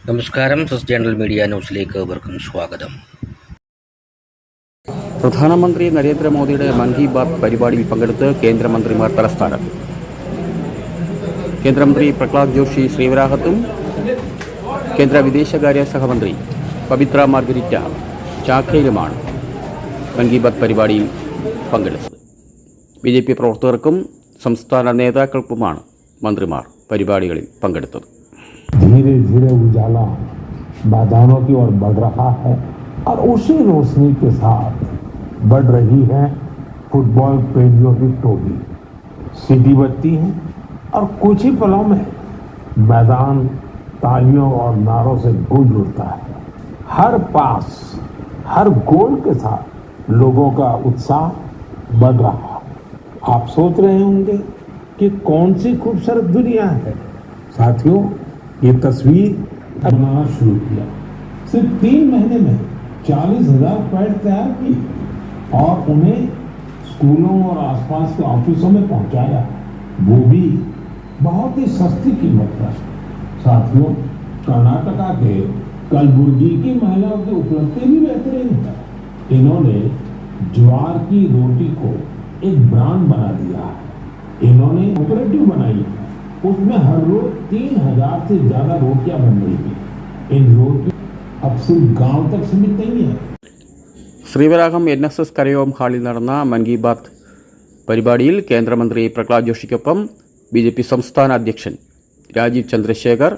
നമസ്കാരം. General media ന്യൂസിലേക്ക് ഏവർക്കും സ്വാഗതം. പ്രധാനമന്ത്രി നരേന്ദ്രമോദിയുടെ മൻ കി ബാത്ത് പരിപാടിയിൽ പങ്കെടുത്ത് കേന്ദ്രമന്ത്രിമാർ തലസ്ഥാനത്ത്. കേന്ദ്രമന്ത്രി പ്രഹ്ലാദ് ജോഷി ശ്രീവരാഹത്തും കേന്ദ്ര വിദേശകാര്യ സഹമന്ത്രി പവിത്ര മാർഗരിറ്റ ചാക്കയിലുമാണ് മൻ കി ബാത്ത് പരിപാടിയിൽ പങ്കെടുത്തത്. BJP പ്രവർത്തകർക്കും സംസ്ഥാന നേതാക്കൾക്കുമാണ് മന്ത്രിമാർ പരിപാടികളിൽ പങ്കെടുത്തത്. धीरे धीरे उजाला मैदानों की ओर बढ़ रहा है और उसी रोशनी के साथ बढ़ रही है फुटबॉल प्रेमियों की टोपी। सीटी बजती है और कुछ ही पलों में मैदान तालियों और नारों से गूंज उठता है। हर पास, हर गोल के साथ लोगों का उत्साह बढ़ रहा है। आप सोच रहे होंगे कि कौन सी खूबसूरत दुनिया है। साथियों, ये तस्वीर बनाना शुरू किया। सिर्फ 3 महीने में 40,000 पैड तैयार किए और उन्हें स्कूलों और आसपास के ऑफिसों में पहुंचाया, वो भी बहुत ही सस्ती कीमत पर। साथियों, कर्नाटका के कलबुर्गी की महिलाओं की उपलब्धि भी बेहतरीन है। इन्होंने ज्वार की रोटी को एक ब्रांड बना दिया है। इन्होंने कोऑपरेटिव बनाई है, उसमें हर रोज 3,000 से ज्यादा रोटियां बन रही है। इन रोटियों अब सिर्फ गांव तक सीमित नहीं है. ശ്രീവരാഹം NSS കരയോം ഹാളിൽ നടന്ന മൻ കി ബാത്ത് പരിപാടിയിൽ കേന്ദ്രമന്ത്രി പ്രഹ്ലാദ് ജോഷിക്കൊപ്പം BJP സംസ്ഥാന അധ്യക്ഷൻ രാജീവ് ചന്ദ്രശേഖർ,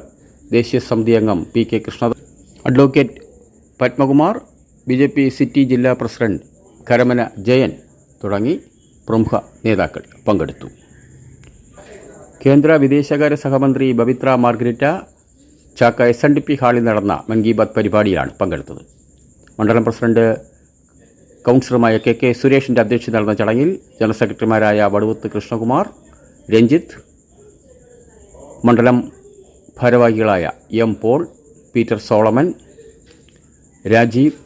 ദേശീയ സമിതി അംഗം PK Krishnadas, advocate Padmakumar, BJP city ജില്ലാ പ്രസിഡന്റ് കരമന ജയൻ തുടങ്ങി പ്രമുഖ നേതാക്കൾ പങ്കെടുത്തു. കേന്ദ്ര വിദേശകാര്യ സഹമന്ത്രി പവിത്ര മാർഗരിറ്റ ചാക്ക SNDP ഹാളിൽ നടന്ന മൻ കി ബാത്ത് പരിപാടിയിലാണ് പങ്കെടുത്തത്. മണ്ഡലം പ്രസിഡന്റ് കൗൺസിലറുമായ KK സുരേഷിൻ്റെ അധ്യക്ഷതയിൽ നടന്ന ചടങ്ങിൽ ജനറൽ സെക്രട്ടറിമാരായ വടുവത്ത് കൃഷ്ണകുമാർ, രഞ്ജിത്ത്, മണ്ഡലം ഭാരവാഹികളായ M. Paul, Peter Solomon, Rajeev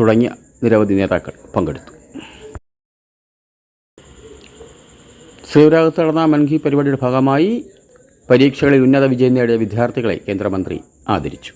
തുടങ്ങിയ നിരവധി നേതാക്കൾ പങ്കെടുത്തു. ശ്രീവരാഹത്ത് നടന്ന മൻ കി പരിപാടിയുടെ ഭാഗമായി പരീക്ഷകളിൽ ഉന്നത വിജയം നേടിയ വിദ്യാർത്ഥികളെ കേന്ദ്രമന്ത്രി ആദരിച്ചു.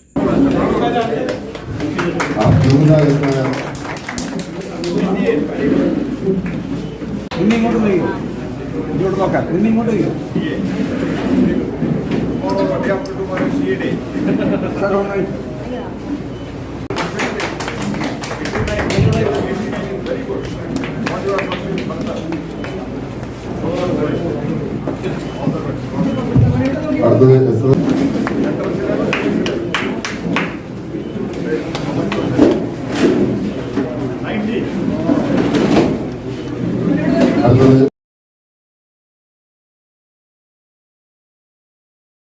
അടുത്തത്